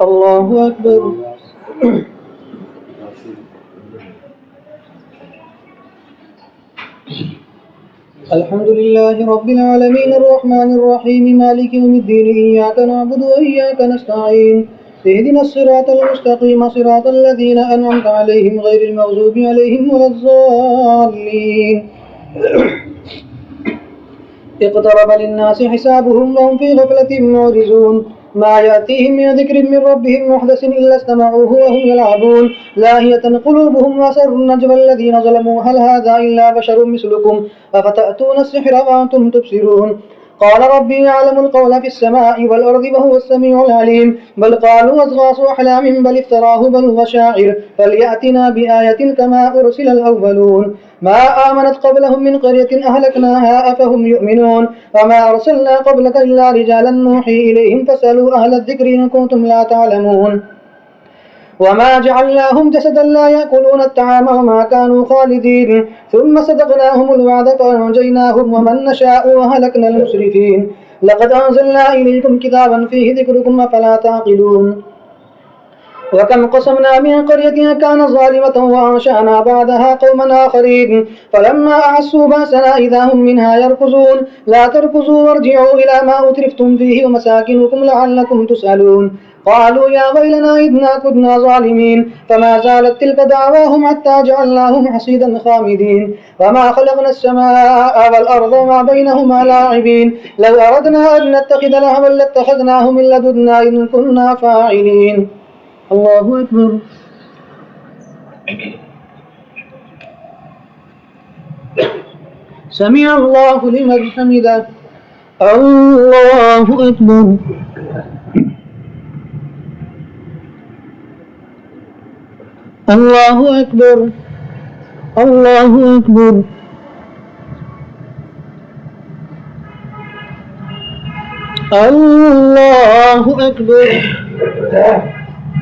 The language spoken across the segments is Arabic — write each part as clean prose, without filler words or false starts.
الله أكبر. الحمد لله رب العالمين الرحمن الرحيم مالك يوم الدين إياك نعبد وإياك نستعين اهدنا الصراط المستقيم صراط الذين أنعمت عليهم غير المغضوب عليهم ولا الضالين. اقترب للناس حسابهم وهم في غفلة معرضون ما يأتيهم من ذكر من ربهم محدث إلا استمعوه وهم يلعبون لاهية قلوبهم وأسروا النجوى الذين ظلموا هل هذا إلا بشر مثلكم أفتأتون السحر وأنتم تبصرون قال ربي يعلم القول في السماء والأرض وهو السميع العليم بل قالوا أضغاث أحلام بل افتراه بل هو شاعر فليأتنا بآية كما أرسل الأولون ما آمنت قبلهم من قرية أهلكناها أفهم يؤمنون وما أرسلنا قبلك إلا رجالا نوحي إليهم فاسألوا أهل الذكر إن كنتم لا تعلمون وما جعلناهم جسدا لا يأكلون الطعام وما كانوا خالدين ثم صدقناهم الوعد فأنجيناهم ومن نشاء وهلكنا المسرفين لقد أنزلنا إليكم كتابا فيه ذكركم أفلا تعقلون وكم قصمنا من قرية كانت ظالمة وأنشأنا بعدها قوما آخرين فلما أحسوا بأسنا إذا هم منها يركضون لا تركضوا وارجعوا إلى ما أترفتم فيه ومساكنكم لعلكم تسألون قالوا يا ويلنا إنا كنا ظالمين فما زالت تلك دعواهم حتى جعلناهم حصيدا خامدين وما خلقنا السماء والأرض وما بينهما لاعبين لو أردنا أن نتخذ لهوا لاتخذناه من لدنا إن كنا فاعلين. الله أكبر. سمع الله لمن حمده. الله أكبر. الله أكبر. الله أكبر. الله أكبر.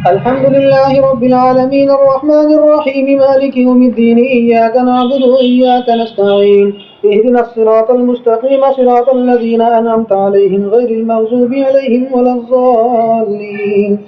الحمد لله رب العالمين الرحمن الرحيم مالك يوم الدين إياك نعبد وإياك نستعين اهدنا الصراط المستقيم صراط الذين أنعمت عليهم غير المغضوب عليهم ولا الضالين.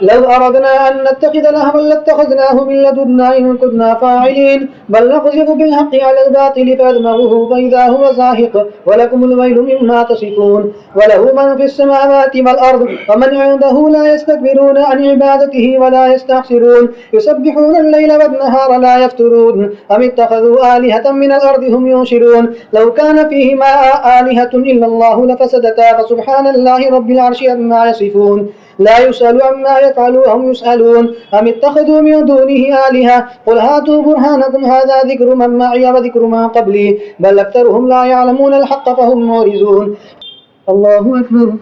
لو أردنا أن نتخذ لهوا لاتخذناه من لدنا إن كنا فاعلين بل نقذف بالحق على الباطل فيدمغه فإذا هو زاهق ولكم الويل مما تصفون وله من في السماوات والأرض ومن عنده لا يستكبرون عن عبادته ولا يستحسرون يسبحون الليل والنهار لا يفترون أم اتخذوا آلهة من الأرض هم ينشرون لو كان فيهما آلهة إلا الله لفسدتا فسبحان الله رب العرش عما يصفون لا يسأل عما يفعل وهم يسألون أم اتخذوا من دونه آلهة قل هاتوا برهانكم هذا ذكر من معي وذكر من قبلي بل أكثرهم لا يعلمون الحق فهم معرضون. الله أكبر.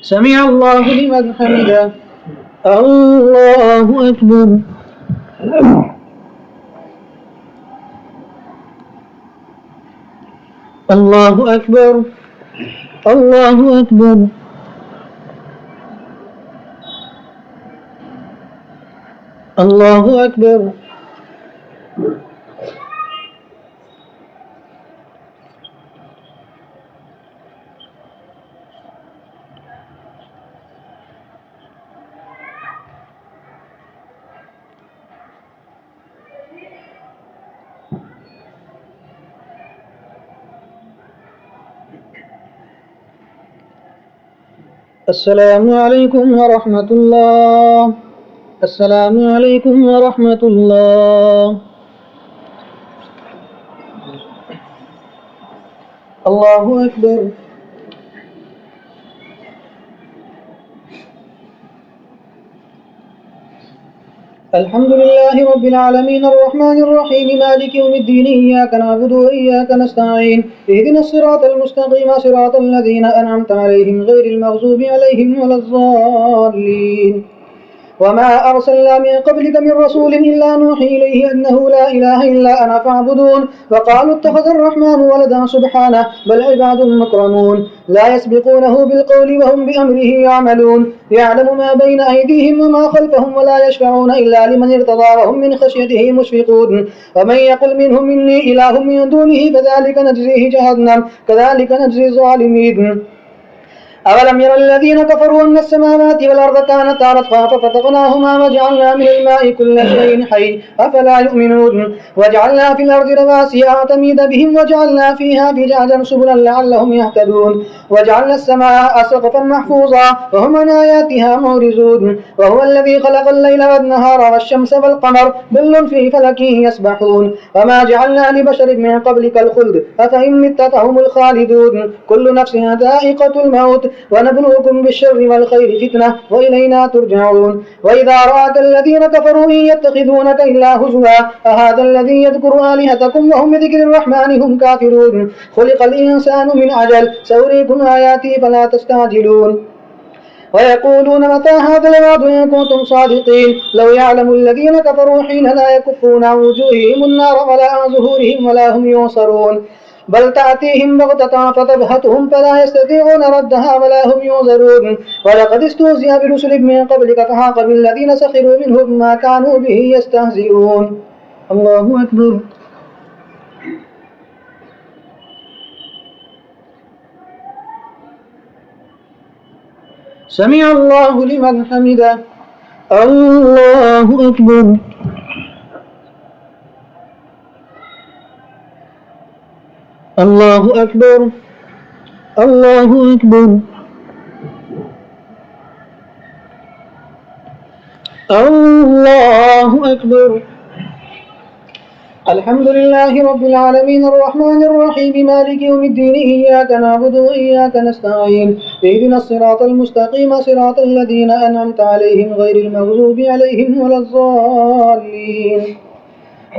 سمع الله لمن حمده. الله أكبر. الله أكبر. الله أكبر. الله أكبر. السلام عليكم ورحمة الله. السلام عليكم ورحمة الله. الله أكبر. الحمد لله رب العالمين الرحمن الرحيم مالك يوم الدين إياك نعبد وإياك نستعين اهدنا الصراط المستقيم صراط الذين أنعمت عليهم غير المغضوب عليهم ولا الضالين وما أرسلنا من قبلك من رسول إلا نوحي إليه أنه لا إله إلا أنا فاعبدون وقالوا اتخذ الرحمن ولدا سبحانه بل عباد مكرمون لا يسبقونه بالقول وهم بأمره يعملون يعلم ما بين أيديهم وما خلفهم ولا يشفعون إلا لمن ارتضى وهم من خشيته مشفقون ومن يقل منهم إني إله من دونه فذلك نجزيه جهنم كذلك نجزي الظالمين أولم ير الذين كفروا أن السماوات والأرض كانتا رتقا ففتقناهما وجعلنا من الماء كل شيء حي أفلا يؤمنون وجعلنا في الأرض رواسي أن تميد بهم وجعلنا فيها فجاجا سبلا لعلهم يهتدون وجعلنا السماء سقفا محفوظا وهم عن آياتها معرضون وهو الذي خلق الليل والنهار والشمس والقمر كل في فلك يسبحون وما جعلنا لبشر من قبلك الخلد أفإن مت فهم الخالدون كل نفس ذائقة الموت ونبلوكم بالشر والخير فتنة وإلينا ترجعون وإذا رآك الذين كفروا إن يتخذونك إلا هزوا أهذا الذي يذكر آلهتكم وهم بذكر الرحمن هم كافرون خلق الإنسان من عجل سأريكم آياتي فلا تستعجلون ويقولون متى هذا الوعد إن كنتم صادقين لو يعلم الذين كفروا حين لا يكفون عن وجوههم النار ولا عن ظهورهم ولا هم ينصرون بل تأتيهم بغتة فتبهتهم فلا يستطيعون ردها ولا هم ينظرون ولقد استهزئ برسل من قبلك فحاق بالذين سخروا منهم ما كانوا به يستهزئون الله أكبر سمع الله لمن حمده الله أكبر الله أكبر الله أكبر الله أكبر الحمد لله رب العالمين الرحمن الرحيم مالك يوم الدين إياك نعبد وإياك نستعين اهدنا الصراط المستقيم صراط الذين أنعمت عليهم غير المغضوب عليهم ولا الضالين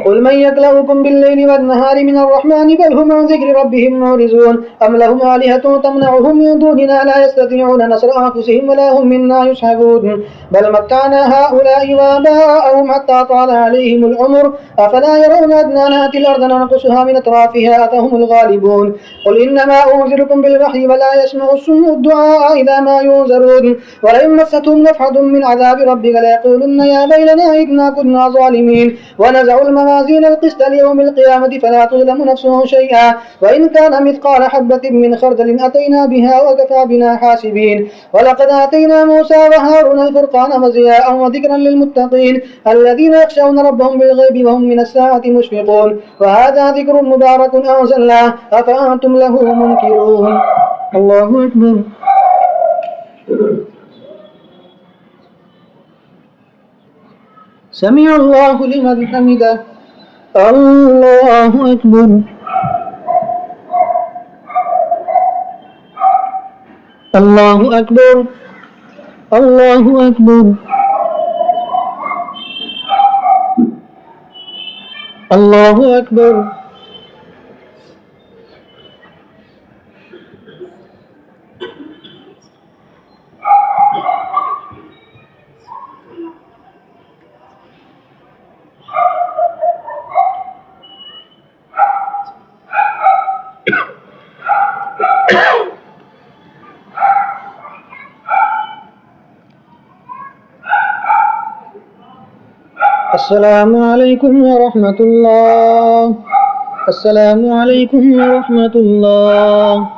قل من يكلؤكم بالليل والنهار من الرحمن بل هم عن ذكر ربهم معرضون أم لهم آلهة تمنعهم من دوننا لا يستطيعون نصر أنفسهم ولا هم منا يصحبون بل متعنا هؤلاء وآباءهم حتى طال عليهم العمر أفلا يرون أننا نأتي الأرض ننقصها من أطرافها أفهم الغالبون قل إنما أنذركم بالوحي ولا يسمع الصم الدعاء إذا ما ينذرون ولئن مستهم نفحة من عذاب ربك ليقولن يا ويلنا إنا كنا ظالمين ونزعوا الموازين القسط ليوم القيامة فلا تظلم نفس شيئا وإن كان مثقال حبة من خردل أتينا بها وكفى بنا حاسبين ولقد آتينا موسى وهارون الفرقان وضياء وذكرا للمتقين الذين يخشون ربهم بالغيب وهم من الساعة مشفقون وهذا ذكر مبارك أنزلناه أفأنتم له منكرون الله أكبر سمع الله لمن حمده الله أكبر الله أكبر الله أكبر الله أكبر السلام عليكم ورحمة الله السلام عليكم ورحمة الله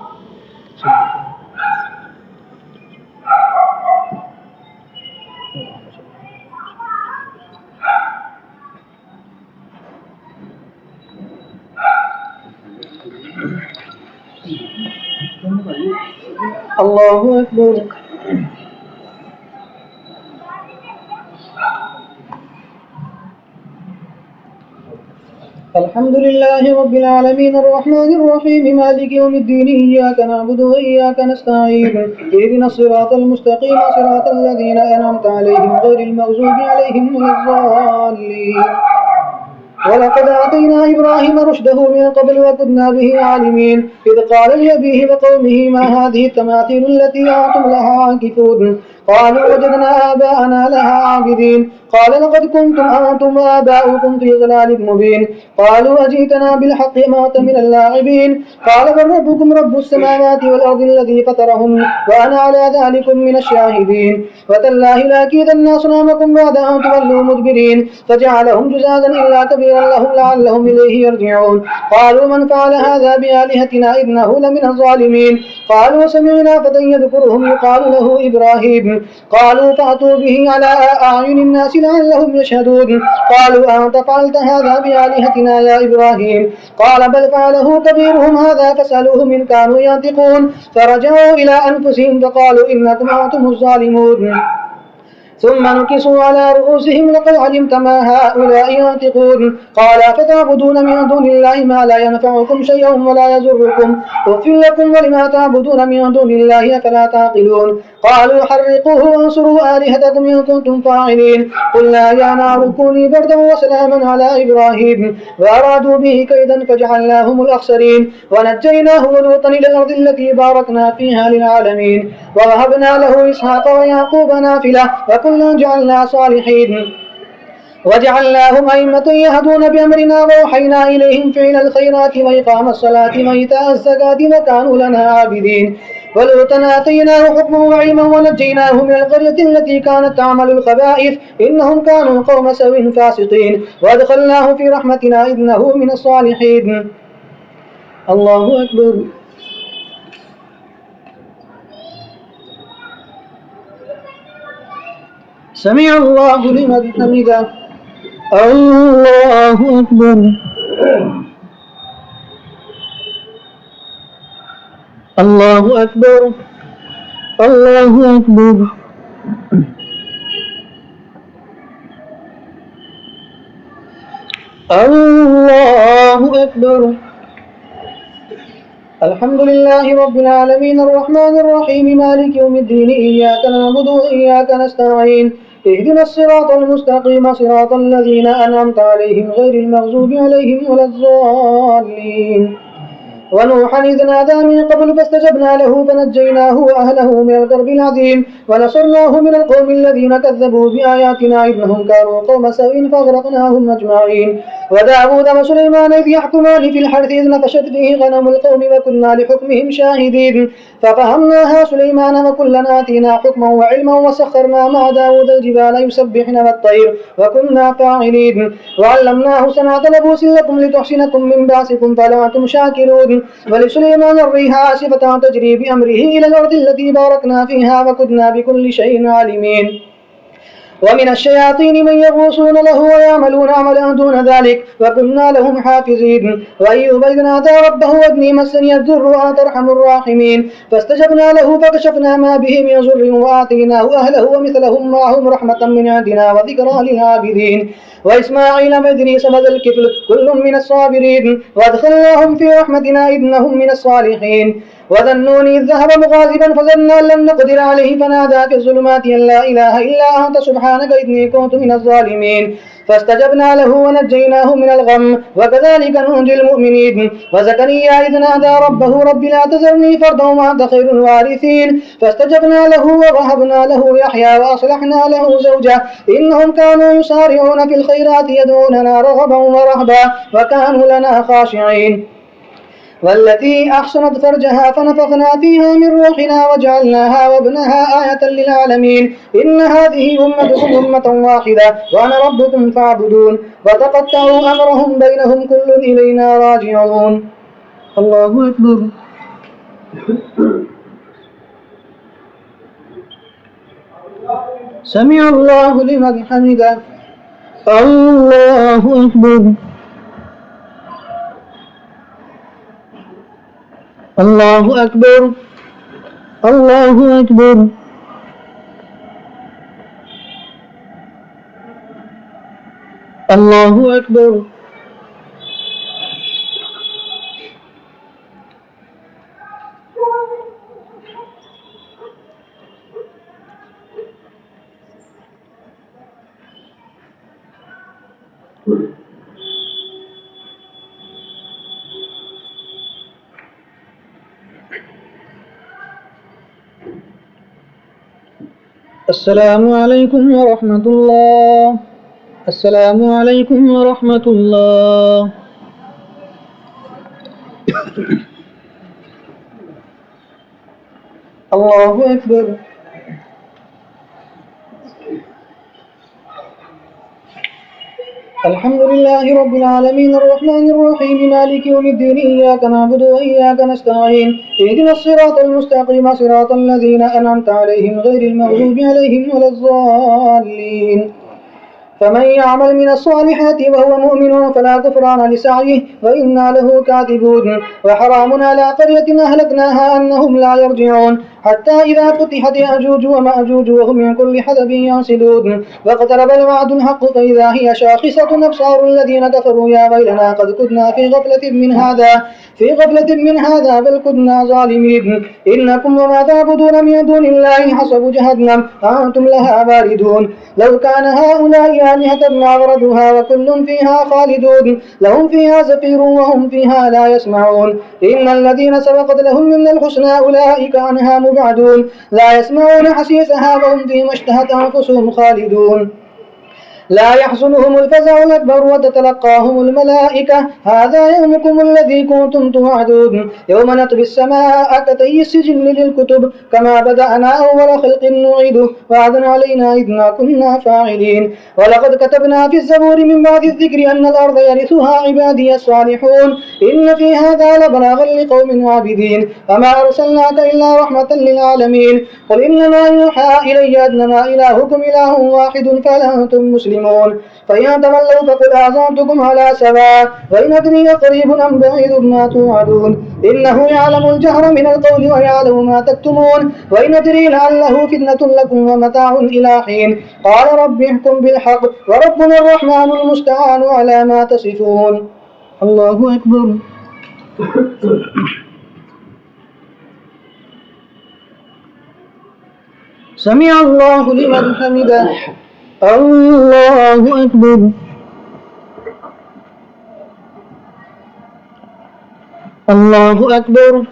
الله أكبر الحمد لله رب العالمين الرحمن الرحيم مالك يوم الدين إياك نعبد وإياك نستعين اهدنا الصراط المستقيم صراط الذين أنعمت عليهم غير المغضوب عليهم ولا الضالين ولقد آتينا إبراهيم رشده من قبل وكنا به عالمين إذ قال لأبيه وقومه ما هذه التماثيل التي أنتم لها عاكفون قالوا وجدنا آباءنا لها عابدين قال لقد كنتم أنتم وآباؤكم في ضلال مبين قالوا أجئتنا بالحق ما أنت من اللاعبين قال بل ربكم رب السماوات والأرض الذي فطرهن وأنا على ذلك من الشاهدين وتالله لأكيدن أصنامكم بعد أن تولوا مدبرين فجعلهم جزازا إلا كبيرا لهم لعلهم إليه يرجعون قالوا من فعل هذا بآلهتنا إنه لمن الظالمين قالوا سمعنا فتى يذكرهم يقال له إبراهيم قالوا فأتوا به على أعين الناس لعلهم يشهدون قالوا أنت فعلت هذا بآلهتنا يا إبراهيم قال بل فعله كبيرهم هذا فاسألوهم إن كانوا ينطقون فرجعوا إلى أنفسهم فقالوا إنكم أنتم الظالمون ثم نكسوا على رؤوسهم لقد علمت ما هؤلاء ينطقون قال فتعبدون من دون الله ما لا ينفعكم شيئا ولا يضركم أف لكم ولما تعبدون من دون الله أفلا تعقلون قالوا حرقوه وانصروا آلهتكم إن كنتم فاعلين قلنا يا نار كوني بردا وسلاما على إبراهيم وأرادوا به كيدا فجعلناهم الأخسرين ونجيناه ولوطا إلى الأرض التي باركنا فيها للعالمين ووهبنا له إسحاق ويعقوب نافلة وكلا جعلنا صالحين وجعلناهم أئمة يهدون بأمرنا وأوحينا إليهم فعل الخيرات وإقام الصلاة وإيتاء الزكاة وكانوا لنا عابدين ولوطا آتيناه حكما وعلما ونجيناه من القرية التي كانت تعمل الخبائث إنهم كانوا قوم سوء فاسقين وأدخلناه في رحمتنا إنه من الصالحين. الله أكبر. سمع الله لمن حمده. الله أكبر. الله أكبر. الله أكبر. الله أكبر. الحمد لله رب العالمين الرحمن الرحيم مالك يوم الدين إياك نعبد وإياك نستعين اهدنا الصراط المستقيم صراط الذين أنعمت عليهم غير المغضوب عليهم ولا الضالين. ونوحا إذ نادى من قبل فاستجبنا له فنجيناه وأهله من الكرب العظيم ونصرناه من القوم الذين كذبوا بآياتنا إنهم كانوا قوم سوء فأغرقناهم أجمعين. وداود وسليمان إذ يحكمان في الحرث إذ نفشت فيه غنم القوم وكنا لحكمهم شاهدين ففهمناها سليمان وكلا آتينا حكما وعلما وسخرنا مع داود الجبال يسبحن والطير وكنا فاعلين وعلمناه صنعة لبوس لكم لتحسنكم من بأسكم فلا أنتم شاكرون. ولسليمان الريح عاصفة تجري بأمره إلى الأرض التي باركنا فيها وكنا بكل شيء عالمين. ومن الشياطين من يغوصون له ويعملون عملا دون ذلك وكنا لهم حافظين. وأيوب إذ نادى ربه أني مسني الضر وأنت أرحم الراحمين فاستجبنا له فكشفنا ما به من ضر وآتيناه أهله ومثلهم معهم رحمة من عندنا وذكرى للعابدين. وإسماعيل وإدريس وذا الكفل كل من الصابرين وأدخلناهم في رحمتنا إنهم من الصالحين. وذا النون إذ ذهب مغاضبا فظن أن لن نقدر عليه فنادى في الظلمات أن لا إله إلا أنت سبحانك إني كنت من الظالمين فاستجبنا له ونجيناه من الغم وكذلك ننجي المؤمنين. وزكريا إذ نادى ربه رب لا تذرني فردا وأنت خير الوارثين فاستجبنا له ووهبنا له يحيى وأصلحنا له زوجه إنهم كانوا يسارعون في الخيرات يدعوننا رغبا ورهبا وكانوا لنا خاشعين. والتي أحصنت فرجها فنفخنا فيها من روحنا وجعلناها وابنها آية للعالمين إن هذه أمتكم أمة واحدة وأنا ربكم فاعبدون وتقطعوا أمرهم بينهم كل إلينا راجعون. الله أكبر. سمع الله لمن حمده. الله أكبر. الله أكبر. الله أكبر. الله أكبر. السلام عليكم ورحمة الله. السلام عليكم ورحمة الله. الله أكبر. الحمد لله رب العالمين الرحمن الرحيم مالك يوم الدين إياك نعبد وإياك نستعين اهدنا الصراط المستقيم صراط الذين أنعمت عليهم غير المغضوب عليهم ولا الضالين. فمن يعمل من الصالحات وهو مؤمن فلا كفران لسعيه وإنا له كاتبون. وحرام على قرية أهلكناها أنهم لا يرجعون حتى إذا فتحت يأجوج ومأجوج وهم من كل حدب ينسلون واقترب الوعد الحق فإذا هي شاخصة أبصار الذين كفروا يا ويلنا قد كنا في غفلة من هذا بل كنا ظالمين. إنكم وما تعبدون من دون الله حصب جهنم أنتم لها واردون. لو كان هؤلاء آلهة ما وردوها وكل فيها خالدون لهم فيها زفير وهم فيها لا يسمعون. إن الذين سبقت لهم من الحسنى أولئك عنها مبعدون لا يسمعون حسيسها وهم فيما اشتهت أنفسهم خالدون. لا يحزنهم الفزع الأكبر وتتلقاهم الملائكة هذا يومكم الذي كنتم توعدون. يوم نطوي السماء كطي السجل للكتب كما بدأنا أول خلق نعيده وعدا علينا إنا كنا فاعلين. ولقد كتبنا في الزبور من بعد الذكر أن الأرض يرثها عبادي الصالحون إن في هذا لبلاغا لقوم عابدين. وما أرسلناك إلا رحمة للعالمين. قل إنما يوحى إلي أنما إلهكم إله واحد فهل أنتم مسلمون. فإن تولوا فقل أعزمتكم على سواء وإن أدري قريب أم بعيد ما توعدون. إنه يعلم الجهر من القول ويعلم ما تكتمون. وإن أدري لعله فتنة لكم ومتاع إلى حين. قال رب احكم بالحق وربنا الرحمن المستعان على ما تصفون. الله أكبر. سمع الله لمن حمده. الله أكبر. الله أكبر.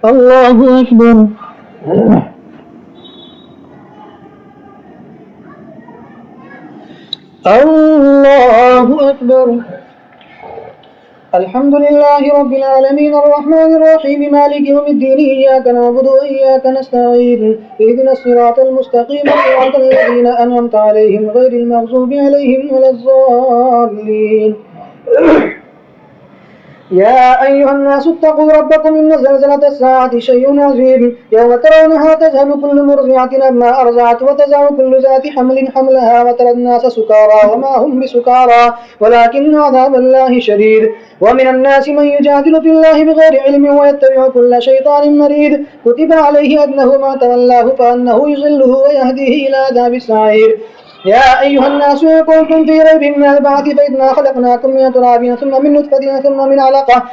الله أكبر. الله أكبر. الحمد لله رب العالمين الرحمن الرحيم مالك يوم الدين إياك نعبد وإياك نستعين اهدنا الصراط المستقيم صراط الذين أنعمت عليهم غير المغضوب عليهم ولا الضالين. يا أيها الناس اتقوا ربكم إن زلزلة الساعة شيء عظيم يوم ترونها تذهل كل مرضعة عما أرضعت وتضع كل ذات حمل حملها وترى الناس سكارى وما هم بسكارى ولكن عذاب الله شديد. ومن الناس من يجادل في الله بغير علم ويتبع كل شيطان مريد كتب عليه أنه ما تولاه فأنه يضله ويهديه إلى عذاب السعير. يا أيها الناس إن كنتم في ريب من البعث فإنا خلقناكم من تراب ثم من نطفة ثم من علقة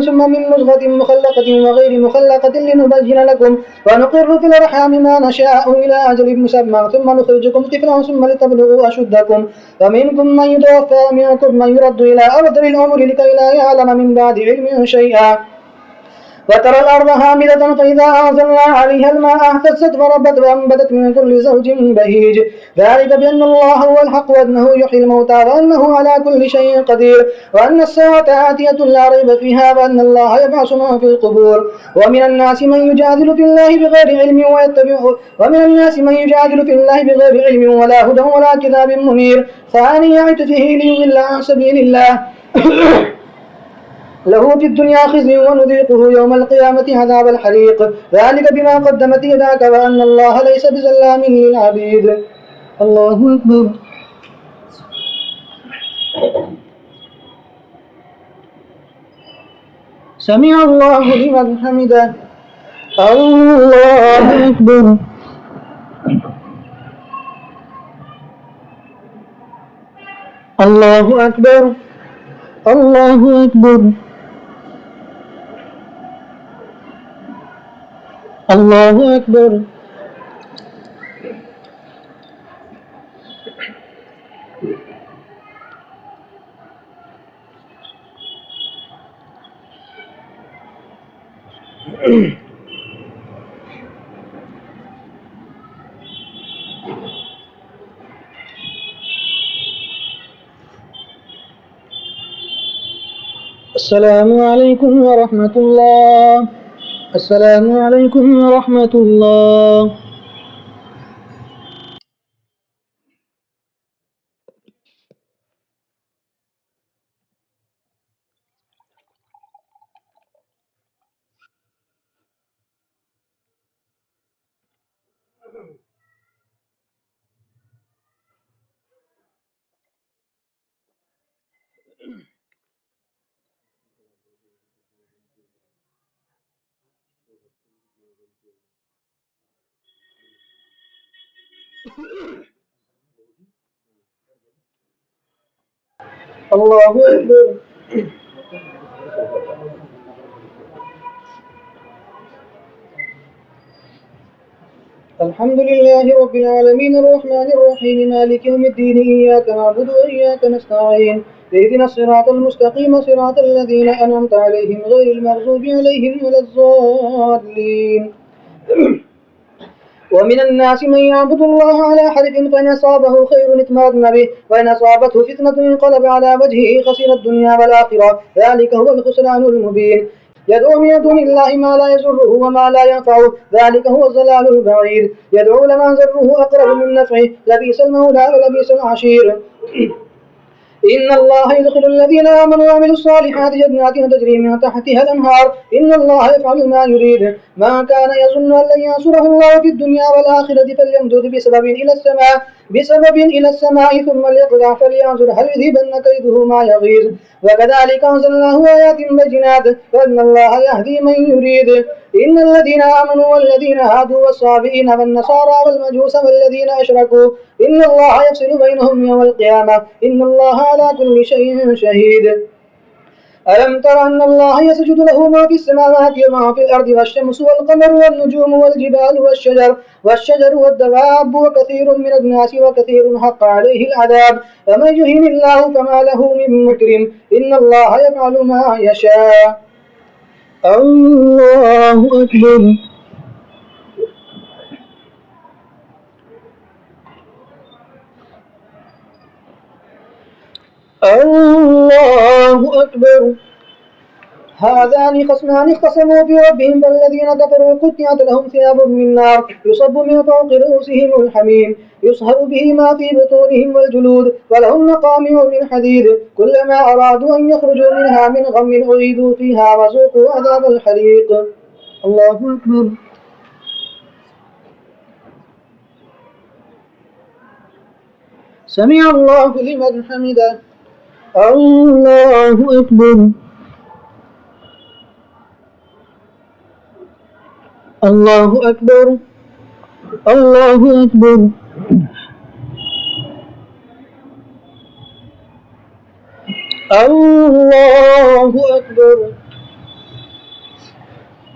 ثم من مضغة مخلقة وغير مخلقة لنبين لكم ونقر في الأرحام ما نشاء إلى أجل مسمى ثم نخرجكم طفلا ثم لتبلغوا أشدكم ومنكم من يتوفى ومنكم من يرد إلى أرذل العمر لكي لا يعلم من بعد علم شيئا. وترى الأرض هامدة فإذا أنزلنا عليها الماء اهتزت وربت وأنبتت من كل زوج بهيج ذلك بأن الله هو الحق وأنه يحيي الموتى وأنه على كل شيء قدير وأن الساعة آتية لا ريب فيها وأن الله يبعث من في القبور. ومن الناس من يجادل في الله بغير علم ولا هدى ولا كتاب منير ثاني عطفه ليضل عن سبيل الله له في الدنيا خزي ونذيقه يوم القيامة عذاب الحريق ذلك بما قدمت يداك وأن الله ليس بظلام للعبيد. الله أكبر. سمع الله لمن حمده. الله أكبر. الله أكبر. الله أكبر. الله أكبر. السلام عليكم ورحمة الله. السلام عليكم ورحمة الله. الله أكبر. الحمد لله رب العالمين الرحمن الرحيم مالك يوم الدين إياك نعبد وإياك نستعين اهدنا الصراط المستقيم صراط الذين أنعمت عليهم غير المغضوب عليهم ولا الضالين. ومن الناس من يعبد الله على حرف فإن أصابه خير اطمأن به وإن أصابته فتنة انقلب على وجهه خسر الدنيا والآخرة ذلك هو الخسران المبين. يدعو من دون الله ما لا يضره وما لا ينفعه ذلك هو الضلال البعيد. يدعو لمن ضره أقرب من نفعه لبئس المولى ولبئس العشير. إن الله يدخل الذين آمنوا وعملوا الصالحات جنات تجري من تحتها الأنهار إن الله يفعل ما يريد. من كان يظن أن لن ينصره الله في الدنيا والآخرة فليمدد بسبب إلى السماء ثم ليقطع فلينظر هل يذهبن كيده ما يغيظ. وكذلك أنزلناه آيات بينات وأن الله يهدي من يريد. إن الذين آمنوا والذين هادوا والصابئين والنصارى والمجوس والذين أشركوا إن الله يفصل بينهم يوم القيامة إن الله على كل شيء شهيد. ألم تر أن الله يسجد له ما في السماوات وما في الأرض والشمس والقمر والنجوم والجبال والشجر والدواب وكثير من الناس وكثير حق عليه العذاب فمن يهن الله فما له من مكرم إن الله يفعل ما يشاء. الله أكبر. الله أكبر. هذان خصمان اختصموا في ربهم فالذين كفروا قطعت لهم ثياب من نار يصب من فوق رؤوسهم الحميم يصهر به ما في بطونهم والجلود ولهم مقامع من حديد كلما أرادوا أن يخرجوا منها من غم أعيدوا فيها وذوقوا عذاب الحريق. الله أكبر. سمع الله لمن حمده. الله أكبر. الله أكبر. الله أكبر. الله أكبر.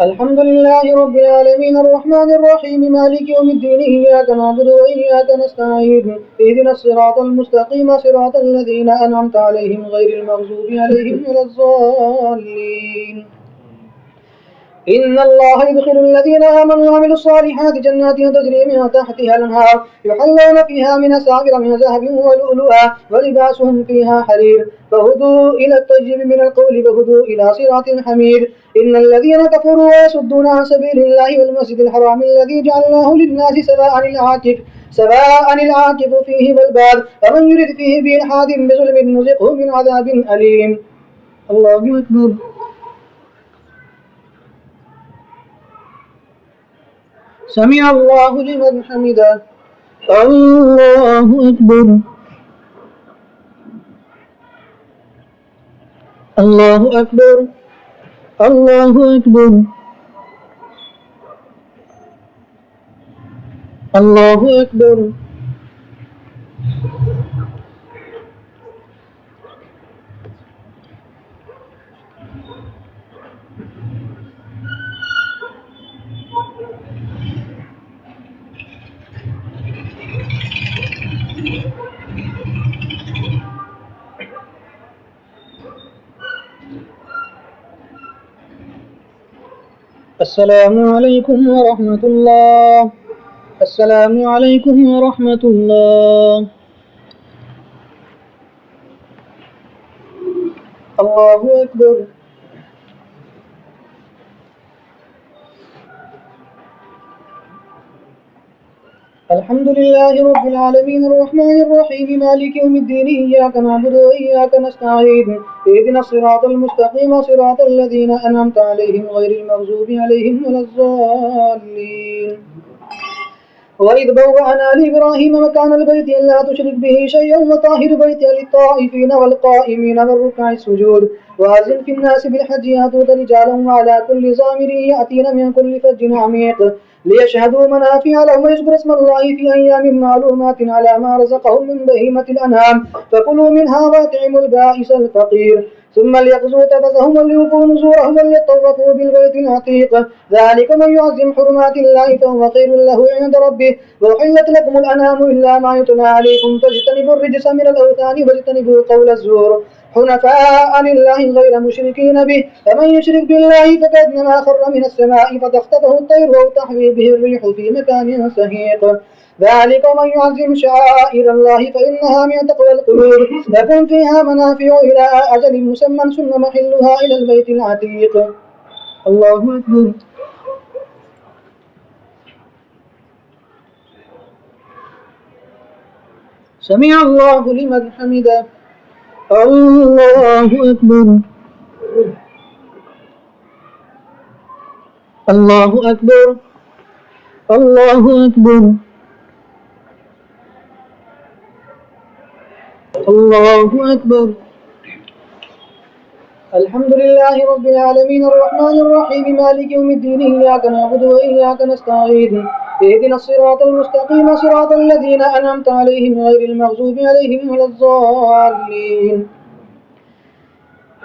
الحمد لله رب العالمين الرحمن الرحيم مالك يوم الدين إياك نعبد وإياك نستعين اهدنا الصراط المستقيم صراط الذين أنعمت عليهم غير المغضوب عليهم ولا الضالين. إن الله يدخل الذين آمنوا وعملوا الصالحات جنات تجري من تحتها الأنهار يحلون فيها من أساور من ذهب ولؤلؤا ولباسهم فيها حرير فهدوا إلى الطيب من القول وهدوا إلى صراط حميد. إن الذين كفروا ويصدون عن سبيل الله والمسجد الحرام الذي جعلناه للناس سواء العاكف فيه والباد ومن يرد فيه بإلحاد بظلم نذقه من عذاب أليم. الله أكبر. سمع الله لمن حمده. الله أكبر. الله أكبر. الله أكبر. الله أكبر. السلام عليكم ورحمة الله. السلام عليكم ورحمة الله. الله أكبر. الحمد لله رب العالمين الرحمن الرحيم مالك يوم الدين إياك نعبد وإياك نستعين اهدنا الصراط المستقيم صراط الذين أنعمت عليهم غير المغضوب عليهم ولا الضالين. وإذ بوأنا لإبراهيم مكان البيت ألا تشرك به شيئا وطهر بيتي للطائفين والقائمين والركع السجود وأذن في الناس بالحج يأتوك رجالا وعلى كل ضامر يأتين من كل فج عميق ليشهدوا منافع لهم ويذكروا اسم الله في أيام معلومات على ما رزقهم من بهيمة الأنعام فكلوا منها وأطعموا البائس الفقير ثم ليقضوا تفثهم وليوفوا نذورهم وليطوفوا بالبيت العتيق ذلك من يعظم حرمات الله فهو خير له عند ربه وأحلت لكم الأنعام إلا ما يتلى عليكم فاجتنبوا الرجس من الأوثان واجتنبوا قول الزور حنفاء لله غير مشركين به فمن يشرك بالله فكأنما خر من السماء فتخطفه الطير أو تحوي به الريح في مكان سحيق ذلك ومن يعظم شعائر الله فإنها من تقوى القلوب لكم فيها منافع إلى أجل مسمى ثم محلها إلى البيت العتيق. الله أكبر. سمع الله لمن حمده. الله أكبر. الله أكبر. الله أكبر. الله أكبر. الحمد لله رب العالمين الرحمن الرحيم مالك يوم الدين إياك نعبد وإياك نستعين اهدنا الصراط المستقيم صراط الذين أنعمت عليهم غير المغضوب عليهم ولا الضالين.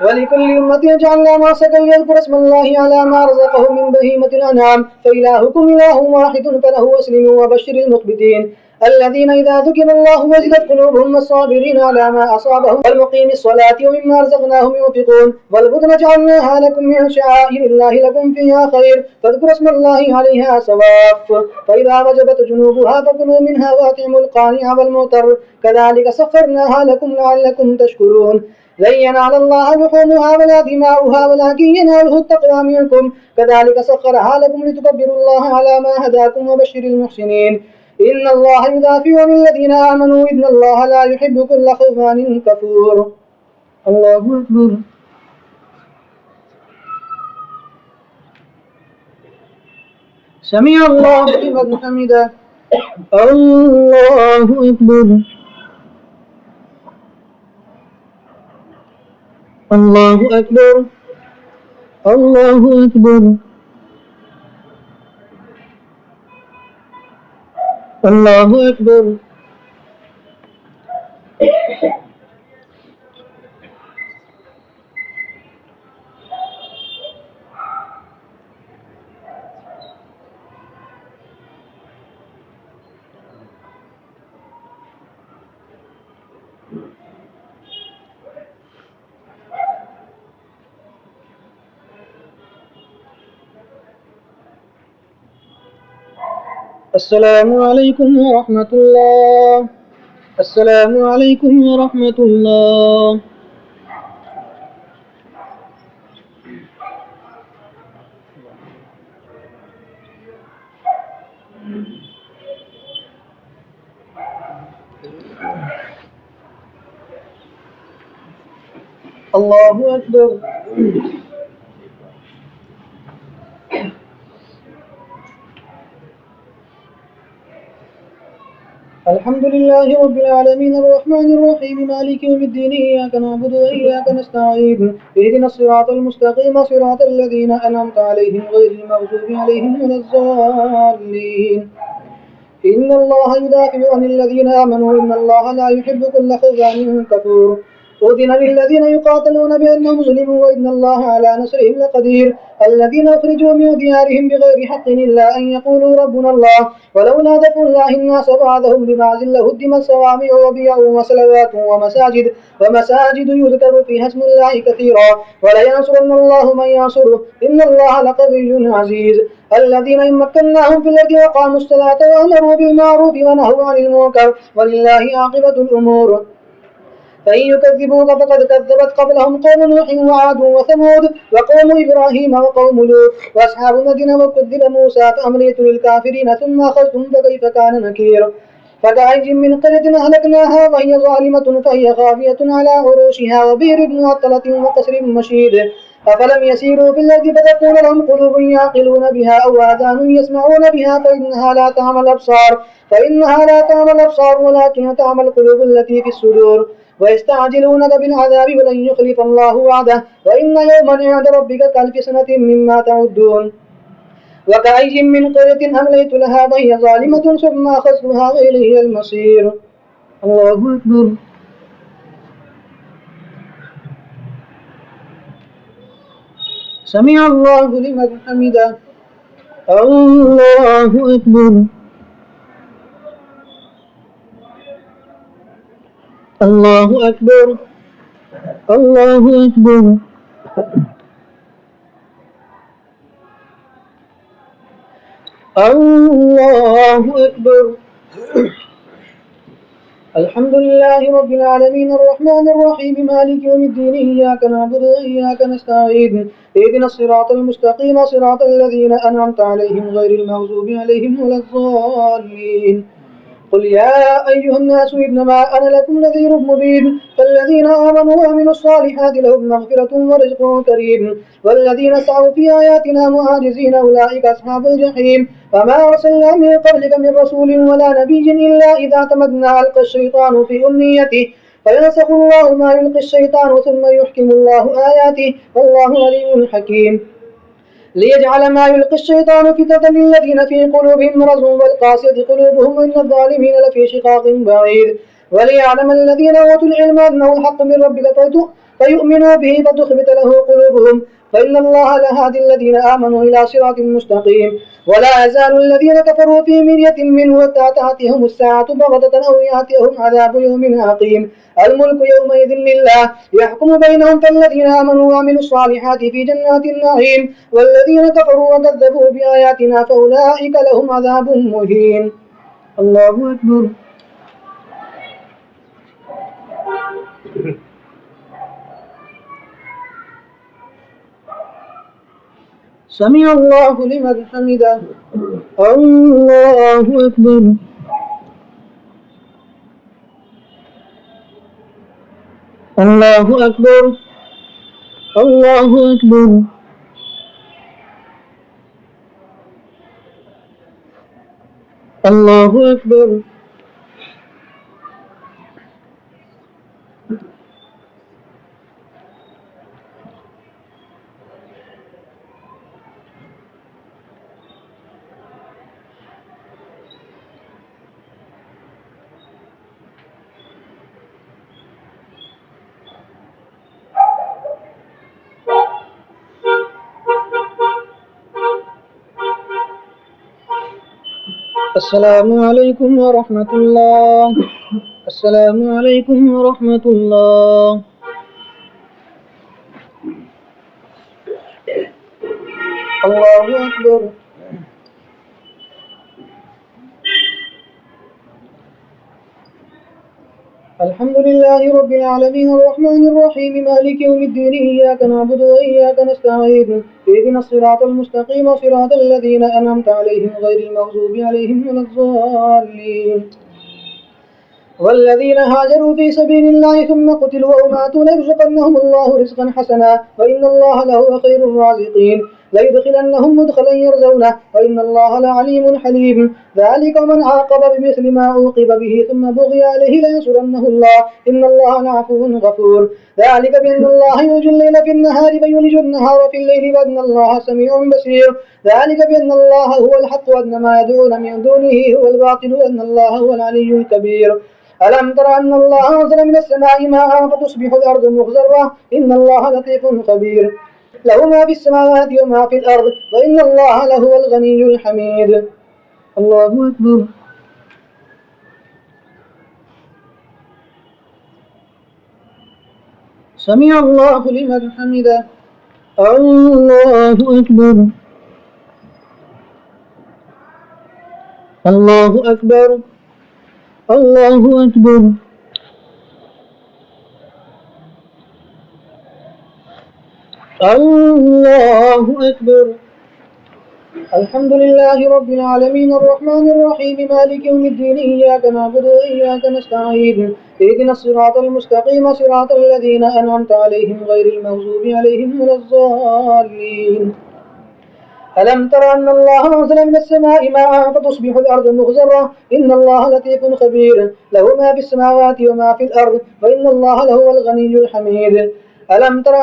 ولكل أمة جعلنا منسكا ليذكروا اسم الله على ما رزقهم من بهيمة الأنعام فإلهكم إله واحد فله أسلموا وبشر المخبتين الذين إذا ذكر الله وجلت قلوبهم والصابرين على ما أصابهم والمقيم الصلاة ومما رزقناهم ينفقون والبدن جعلناها لكم من شعائر الله لكم فيها خير فاذكروا اسم الله عليها صواف فإذا وجبت جنوبها فكلوا منها وأطعموا القانع والمعتر كذلك سخرناها لكم لعلكم تشكرون لن ينال الله لحومها ولا دماؤها ولكن يناله التقوى منكم كذلك سخرها لكم لتكبروا الله على ما هداكم وبشر المحسنين إن الله يدافع عن الذين آمنوا إن الله لا يحب كل خوان كفور. الله أكبر. سمع الله لمن حمده. الله أكبر. الله أكبر. الله أكبر. الله أكبر. السلام عليكم ورحمة الله. السلام عليكم ورحمة الله. الله أكبر. الحمد لله رب العالمين الرحمن الرحيم مالك يوم الدين إياك نعبد وإياك نستعين اهدنا الصراط المستقيم صراط الذين أنعمت عليهم غير المغضوب عليهم ولا الضالين. إن الله يدافع عن الذين آمنوا إن الله لا يحب كل خوان كفور. أذن للذين يقاتلون بأنهم ظلموا وإن الله على نصرهم لقدير. الذين أخرجوا من ديارهم بغير حق إلا أن يقولوا ربنا الله ولولا دفع الله الناس بعضهم ببعض لهدمت صوامع وبيع وصلوات ومساجد يذكر فيها اسم الله كثيرا ولينصرن الله من ينصره إن الله لقوي عزيز. الذين إن مكناهم في الأرض وأقاموا الصلاة وأمروا بالمعروف ونهوا عن المنكر ولله عاقبة الأمور. فإن يكذبوك فقد كذبت قبلهم قوم نوح وعاد وثمود وقوم إبراهيم وقوم لوط وأصحاب مدين وكذب موسى فأمليت للكافرين ثم أخذتهم فكيف كان نكير. فكأي من قرية أهلكناها وهي ظالمة فهي خاوية على عروشها وبئر معطلة وقصر مشيد. أفلم يسيروا في الأرض فتكون لهم قلوب يعقلون بها أو آذان يسمعون بها فإنها لا تعمى الأبصار ولكن تعمى القلوب التي في الصدور. ويستعجلونك بالعذاب ولن يخلف الله وعده وإن يوما عند ربك كألف سنة مما تعدون. وكأي من قرية أمليت لها وهي ظالمة ثم أخذتها وإليه المصير. الله أكبر. سمع الله لمن حمده. الله أكبر. الله أكبر. الله أكبر. الله أكبر. الحمد لله رب العالمين الرحمن الرحيم مالك يوم الدين إياك نعبد وإياك نستعين اهدنا الصراط المستقيم صراط الذين أنعمت عليهم غير المغضوب عليهم ولا الضالين. قل يا أيها الناس إنما أنا لكم نذير مبين. فالذين آمنوا وعملوا الصالحات لهم مغفرة ورزق كريم والذين سعوا في آياتنا معاجزين أولئك أصحاب الجحيم. وما أرسلنا من قبلك من رسول ولا نبي إلا إذا تمنى ألقى الشيطان في أمنيته فينسخ الله ما يلقي الشيطان ثم يحكم الله آياته والله عليم حكيم. ليجعل ما يلقي الشيطان فتنة للذين في قلوبهم مرض والقاسية قلوبهم وإن الظالمين لفي شقاق بعيد. وليعلم الذين أوتوا العلم أنه الحق من ربك فيؤمنوا به فتخبت له قلوبهم فإن الله لهادي الذين آمنوا إلى صراط مستقيم. ولا يزال الذين كفروا في مرية منه حتى تأتيهم الساعة بغتة أو يأتيهم عذاب يوم عقيم. الملك يومئذ لله يحكم بينهم فالذين آمنوا وعملوا الصالحات في جنات النعيم والذين كفروا وكذبوا بآياتنا فأولئك لهم عذاب مهين. الله أكبر. سمع الله لمن حمده. الله أكبر. الله أكبر. الله أكبر. الله أكبر. السلام عليكم ورحمة الله. السلام عليكم ورحمة الله. الله أكبر. الحمد لله رب العالمين الرحمن الرحيم مالك يوم الدين إياك نعبد وإياك نستعين اهدنا الصراط المستقيم صراط الذين أنعمت عليهم غير المغضوب عليهم ولا الضالين. والذين هاجروا في سبيل الله ثم قتلوا أو ماتوا ليرزقنهم الله رزقا حسنا وإن الله لهو خير الرازقين. ليدخلنهم مدخلا يرزونه وإن الله لعليم حليم. ذلك من عاقب بمثل ما عوقب به ثم بغي عليه لينصرنه الله إن الله لعفو غفور. ذلك بأن الله يولج الليل في النهار ويولج النهار في الليل وأن الله سميع بصير. ذلك بأن الله هو الحق وأن ما يدعون من دونه هو الباطل وأن الله هو العلي الكبير. ألم تر أن الله أنزل من السماء ماء فتصبح الأرض مخضرة إن الله لطيف خبير له ما في السماوات وما في الأرض وإن الله لهو الغني الحميد. الله أكبر. سمع الله لمن حمده. الله أكبر. الله أكبر. الله أكبر. الله أكبر. الحمد لله رب العالمين الرحمن الرحيم مالك يوم الدين إياك نعبد وإياك نستعين اهدنا الصراط المستقيم صراط الذين أنعمت عليهم غير المغضوب عليهم ولا الضالين. ألم تر أن الله أنزل من السماء ماء فتصبح الأرض مخضرة إن الله لطيف خبير له ما في السماوات وما في الأرض وإن الله لهو الغني الحميد. ألم تر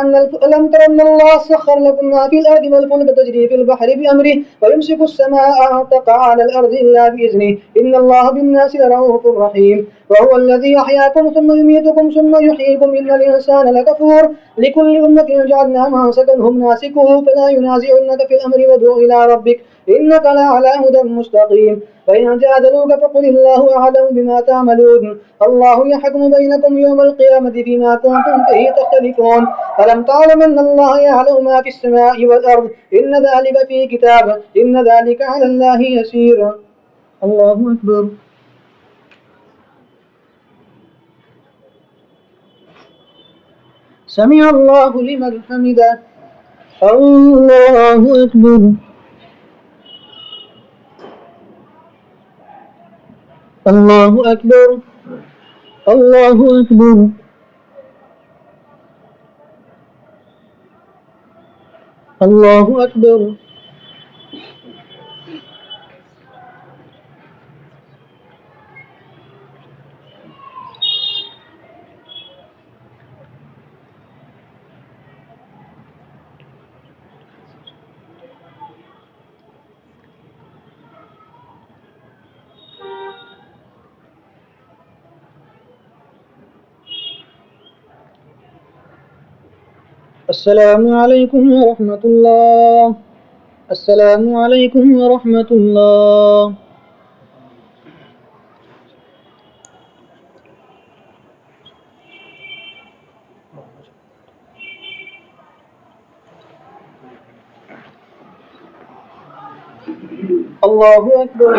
أن الله سخر لكم ما في الأرض والفلك تجري في البحر بأمره ويمسك السماء أن تقع على الأرض إلا بإذنه إن الله بالناس لرؤوف رحيم وهو الذي أحياكم ثم يميتكم ثم يحييكم إن الإنسان لكفور لكل أمة جعلنا منسكا هم ناسكوه فلا ينازعنك في الأمر وادع إلى ربك إنك لعلى هدى مستقيم. فإن جادلوك فقل الله أعلم بما تعملون الله يحكم بينكم يوم القيامة فيما كنتم فيه تختلفون. ألم تعلم أن الله يعلم ما في السماء والأرض إن ذلك في كتاب إن ذلك على الله يسير. الله أكبر. سمع الله لمن حمده. الله أكبر. الله أكبر. الله أكبر. الله أكبر. السلام عليكم ورحمة الله. السلام عليكم ورحمة الله. الله أكبر.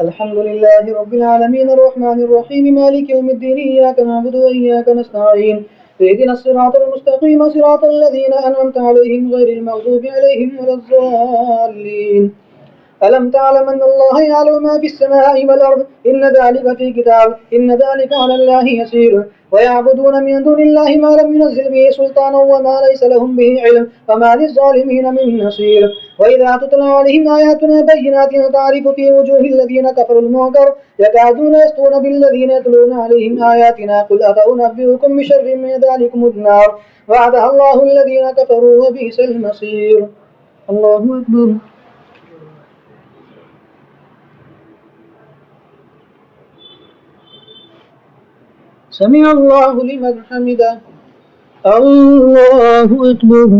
الحمد لله رب العالمين الرحمن الرحيم مالك يوم الدين إياك نعبد وإياك نستعين اهدنا الصراط المستقيم صراط الذين أنعمت عليهم غير المغضوب عليهم ولا الضالين. ألم تعلم أن الله يعلم ما في السماء والأرض إن ذلك في كتاب إن ذلك على الله يسير ويعبدون من دون الله ما لم ينزل به سلطانا وما ليس لهم به علم وما للظالمين من نصير. وإذا تتلى عليهم آياتنا بينات تعرف في وجوه الذين كفروا المنكر يكادون يسطون بالذين يتلون عليهم آياتنا قل أفأنبئكم بشر من ذلكم النار وعدها الله الذين كفروا وبئس المصير. الله أكبر. سمع الله لمن حمده. الله أكبر.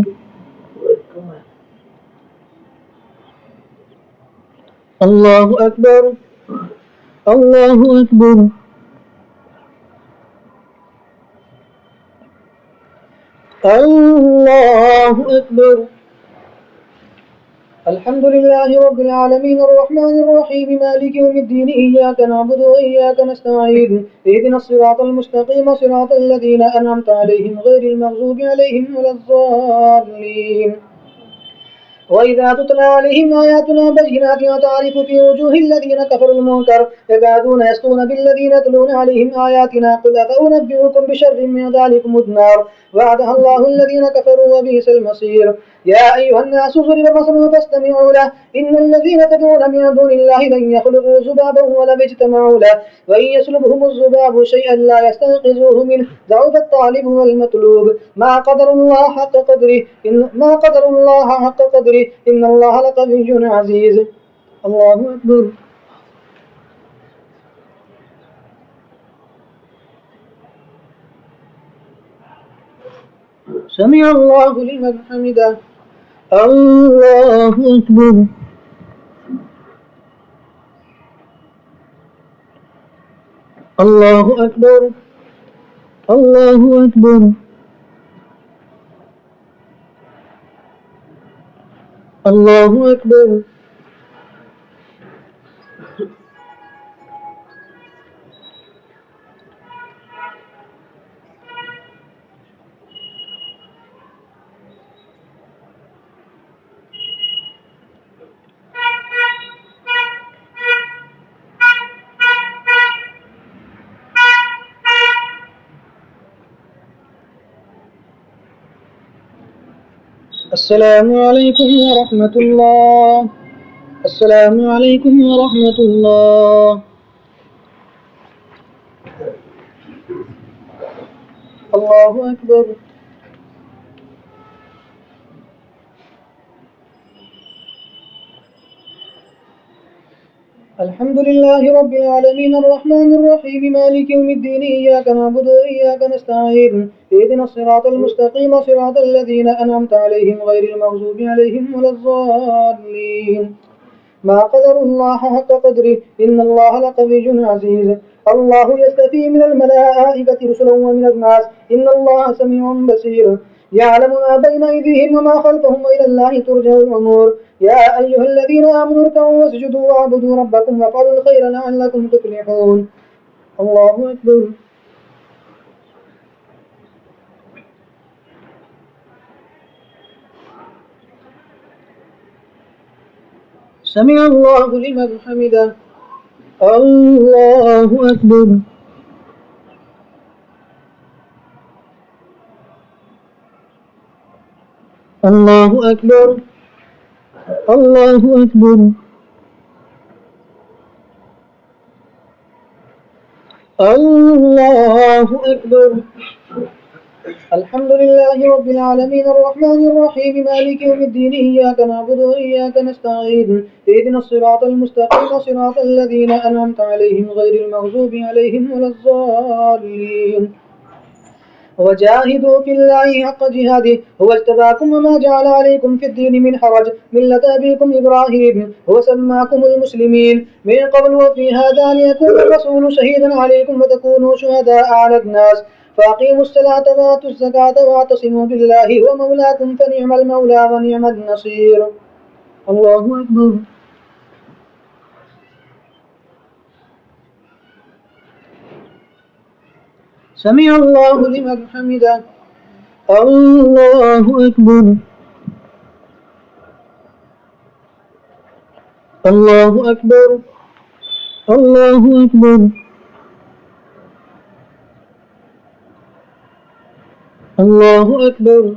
الله أكبر. الله أكبر. الله أكبر. الحمد لله رب العالمين الرحمن الرحيم مالك يوم الدين إياك نعبد وإياك نستعين اهدنا الصراط المستقيم صراط الذين أنعمت عليهم غير المغضوب عليهم ولا الضالين. وإذا تتلى عليهم آياتنا بينات تعرف في وجوه الذين كفروا المنكر يكادون يسطون بالذين يتلون عليهم آياتنا قل أفأنبئكم بشر من ذلكم النار وعدها الله الذين كفروا وبئس المصير. يا أيها الناس ضرب مثل فاستمعوا له إن الذين تدعون من دون الله لن يخلقوا ذبابا ولو اجتمعوا له وإن يسلبهم الذباب شيئا لا يستنقذوه منه ضعف الطالب والمطلوب ما قدر الله حق قدره إن الله لقوي عزيز. الله أكبر. سمع الله لمن حمده. الله أكبر. الله أكبر. الله أكبر. الله أكبر. السلام عليكم ورحمة الله. السلام عليكم ورحمة الله. الله أكبر. الحمد لله رب العالمين الرحمن الرحيم مالك يوم الدين إياك نعبد وإياك نستعين اهدنا الصراط المستقيم صراط الذين أنعمت عليهم غير المغضوب عليهم ولا الضالين. ما قدر الله حق قدره إن الله لقوي عزيز. الله يستفي من الملائكة رسلا ومن الناس إن الله سميع بصير يعلم ما بين أيديهم وما خلفهم وإلى الله ترجع الأمور. يا أيها الذين آمنوا اركعوا واسجدوا واعبدوا ربكم وافعلوا الخير لعلكم تفلحون. الله أكبر. سمع الله لمن حمده. الله أكبر. الله أكبر. الله أكبر. الله أكبر. الحمد لله رب العالمين الرحمن الرحيم مالك يوم الدين إياك نعبد وإياك نستعين اهدنا الصراط المستقيم صراط الذين أنعمت عليهم غير المغضوب عليهم ولا الضالين. وجاهدوا في الله حق جهاده هو اجتباكم وما جعل عليكم في الدين من حرج ملة أبيكم إبراهيم هو سماكم المسلمين من قبل وفي هذا ليكون الرسول شهيدا عليكم وتكونوا شهداء على الناس فأقيموا الصلاة وآتوا الزكاة واعتصموا بالله هو مولاكم فنعم المولى ونعم النصير. الله أكبر. سمع الله لمن حمده. الله أكبر. الله أكبر. الله أكبر. الله أكبر.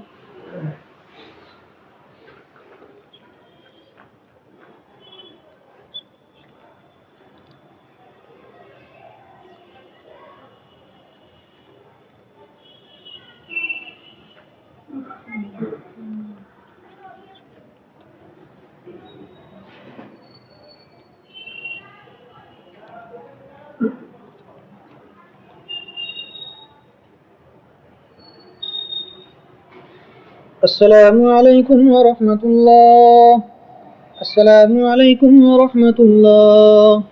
السلام عليكم ورحمة الله. السلام عليكم ورحمة الله.